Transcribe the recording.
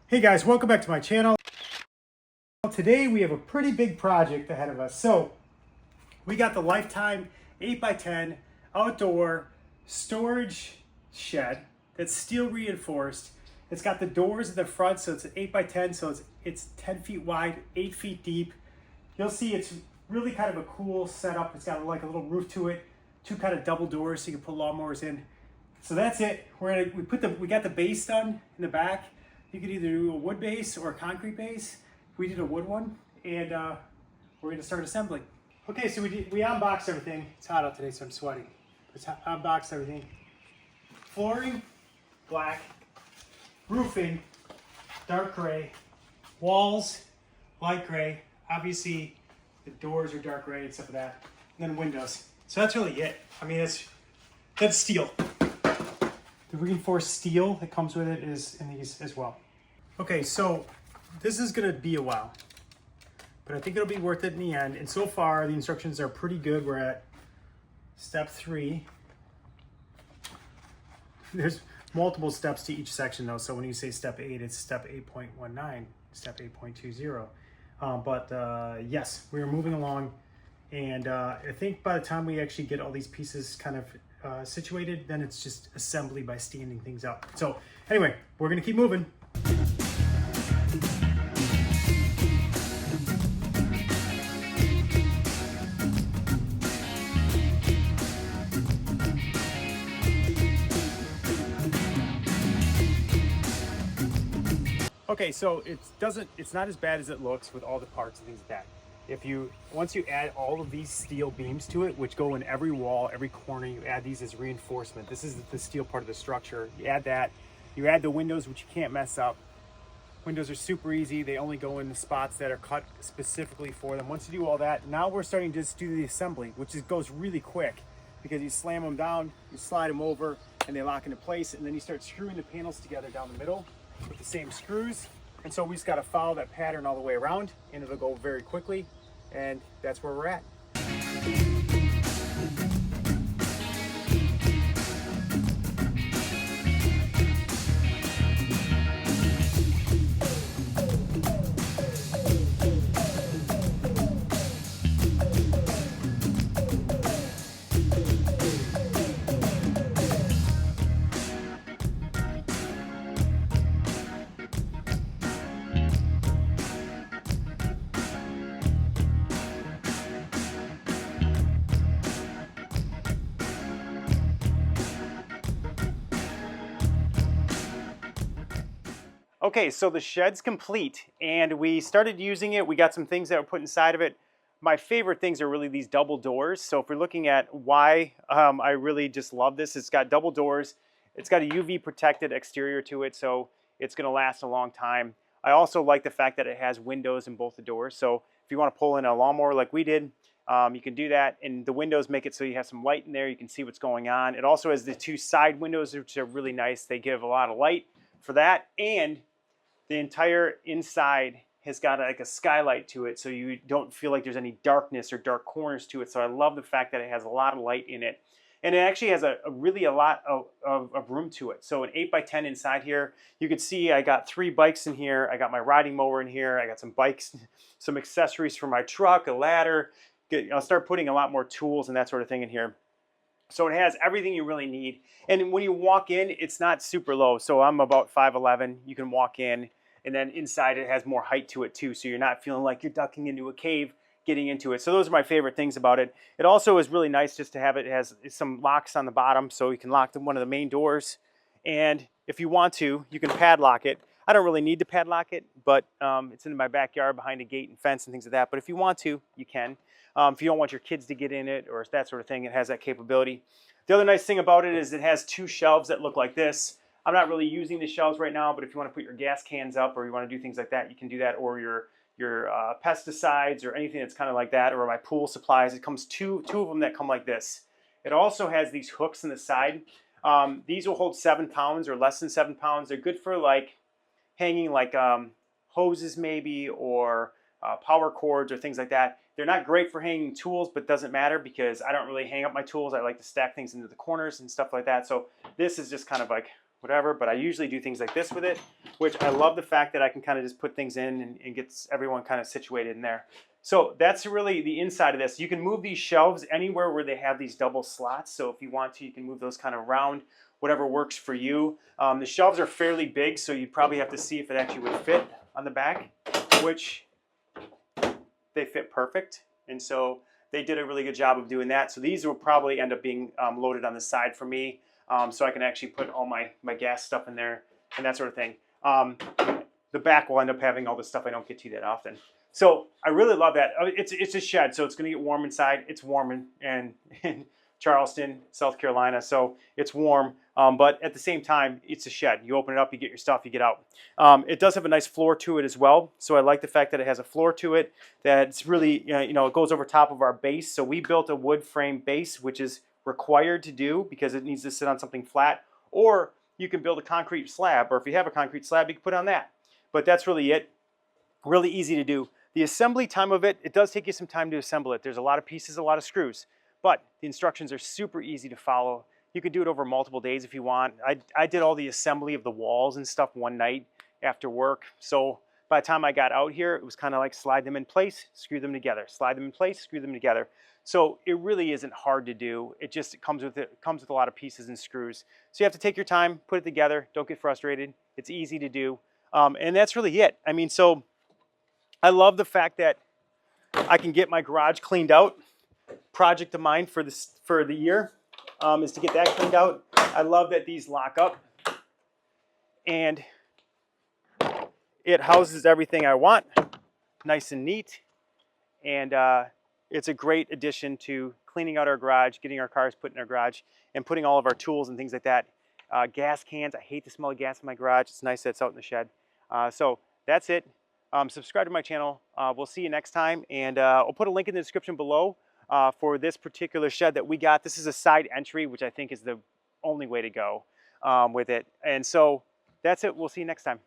Hey guys, welcome back to my channel. Today we have a pretty big project ahead of us. So we got the Lifetime 8x10 outdoor storage shed that's steel reinforced. It's got the doors in the front, so it's an 8x10, so it's 10 feet wide, 8 feet deep. You'll see it's really kind of a cool setup. It's got like a little roof to it, two kind of double doors so you can put lawnmowers in. So that's it. We got the base done in the back. You could either do a wood base or a concrete base. We did a wood one, and we're gonna start assembling. Okay, so we unboxed everything. It's hot out today, so I'm sweating. Let's unbox everything. Flooring, black. Roofing, dark gray. Walls, light gray. Obviously, the doors are dark gray and stuff like that. And then windows. So that's really it. I mean, that's steel. The reinforced steel that comes with it is in these as well. Okay, so this is gonna be a while, but I think it'll be worth it in the end. And so far, the instructions are pretty good. We're at step 3. There's multiple steps to each section though. So when you say step 8, it's step 8.19, step 8.20. Yes, we're moving along. And I think by the time we actually get all these pieces kind of situated, then it's just assembly by standing things up. So anyway, we're gonna keep moving. Okay, so it's not as bad as it looks with all the parts and things like that. Once you add all of these steel beams to it, which go in every wall, every corner, you add these as reinforcement. This is the steel part of the structure. You add that, you add the windows, which you can't mess up. Windows are super easy. They only go in the spots that are cut specifically for them. Once you do all that, now we're starting to just do the assembly, which goes really quick because you slam them down, you slide them over, and they lock into place, and then you start screwing the panels together down the middle with the same screws. And so we just got to follow that pattern all the way around, and it'll go very quickly, and that's where we're at. Okay, so the shed's complete, and we started using it. We got some things that were put inside of it. My favorite things are really these double doors. So if we're looking at why I really just love this, it's got double doors. It's got a UV protected exterior to it, so it's gonna last a long time. I also like the fact that it has windows in both the doors. So if you wanna pull in a lawnmower like we did, you can do that. And the windows make it so you have some light in there. You can see what's going on. It also has the 2 side windows, which are really nice. They give a lot of light for that. And the entire inside has got like a skylight to it, so you don't feel like there's any darkness or dark corners to it. So I love the fact that it has a lot of light in it. And it actually has really a lot of room to it. So an 8x10 inside here, you can see I got 3 bikes in here. I got my riding mower in here. I got some bikes, some accessories for my truck, a ladder. I'll start putting a lot more tools and that sort of thing in here. So it has everything you really need. And when you walk in, it's not super low. So I'm about 5'11". You can walk in, and then inside it has more height to it too. So you're not feeling like you're ducking into a cave getting into it. So those are my favorite things about it. It also is really nice just to have it. It has some locks on the bottom, so you can lock one of the main doors. And if you want to, you can padlock it. I don't really need to padlock it, but it's in my backyard behind a gate and fence and things like that. But if you want to, you can. If you don't want your kids to get in it or that sort of thing, it has that capability. The other nice thing about it is it has 2 shelves that look like this. I'm not really using the shelves right now, but if you want to put your gas cans up or you want to do things like that, you can do that, or your pesticides or anything that's kind of like that, or my pool supplies. It comes two of them that come like this. It also has these hooks in the side. These will hold 7 pounds or less than 7 pounds. They're good for like hanging like hoses maybe, or power cords or things like that. They're not great for hanging tools, but doesn't matter because I don't really hang up my tools. I like to stack things into the corners and stuff like that. So this is just kind of like whatever, but I usually do things like this with it, which I love the fact that I can kind of just put things in and gets everyone kind of situated in there. So that's really the inside of this. You can move these shelves anywhere where they have these double slots. So if you want to, you can move those kind of around, whatever works for you. The shelves are fairly big, so you'd probably have to see if it actually would fit on the back, which they fit perfect. And so they did a really good job of doing that. So these will probably end up being loaded on the side for me, so I can actually put all my gas stuff in there and that sort of thing. The back will end up having all the stuff I don't get to that often. So I really love that. It's a shed, so it's going to get warm inside. It's warm in Charleston, South Carolina, so it's warm. But at the same time, it's a shed. You open it up, you get your stuff, you get out. It does have a nice floor to it as well. So I like the fact that it has a floor to it. That's really, you know, it goes over top of our base. So we built a wood frame base, which is required to do because it needs to sit on something flat. Or you can build a concrete slab, or if you have a concrete slab, you can put it on that. But that's really it. Really easy to do. The assembly time of it, it does take you some time to assemble it. There's a lot of pieces, a lot of screws, but the instructions are super easy to follow. You could do it over multiple days if you want. I did all the assembly of the walls and stuff one night after work. So by the time I got out here, it was kind of like slide them in place, screw them together, slide them in place, screw them together. So it really isn't hard to do. It comes with a lot of pieces and screws. So you have to take your time, put it together. Don't get frustrated. It's easy to do. And that's really it. I mean, so I love the fact that I can get my garage cleaned out. Project of mine for the year is to get that cleaned out. I love that these lock up and it houses everything I want, nice and neat. And it's a great addition to cleaning out our garage, getting our cars put in our garage, and putting all of our tools and things like that. Gas cans, I hate the smell of gas in my garage. It's nice that it's out in the shed. So that's it. Subscribe to my channel. We'll see you next time, and I'll put a link in the description below for this particular shed that we got. This is a side entry, which I think is the only way to go with it. And so that's it. We'll see you next time.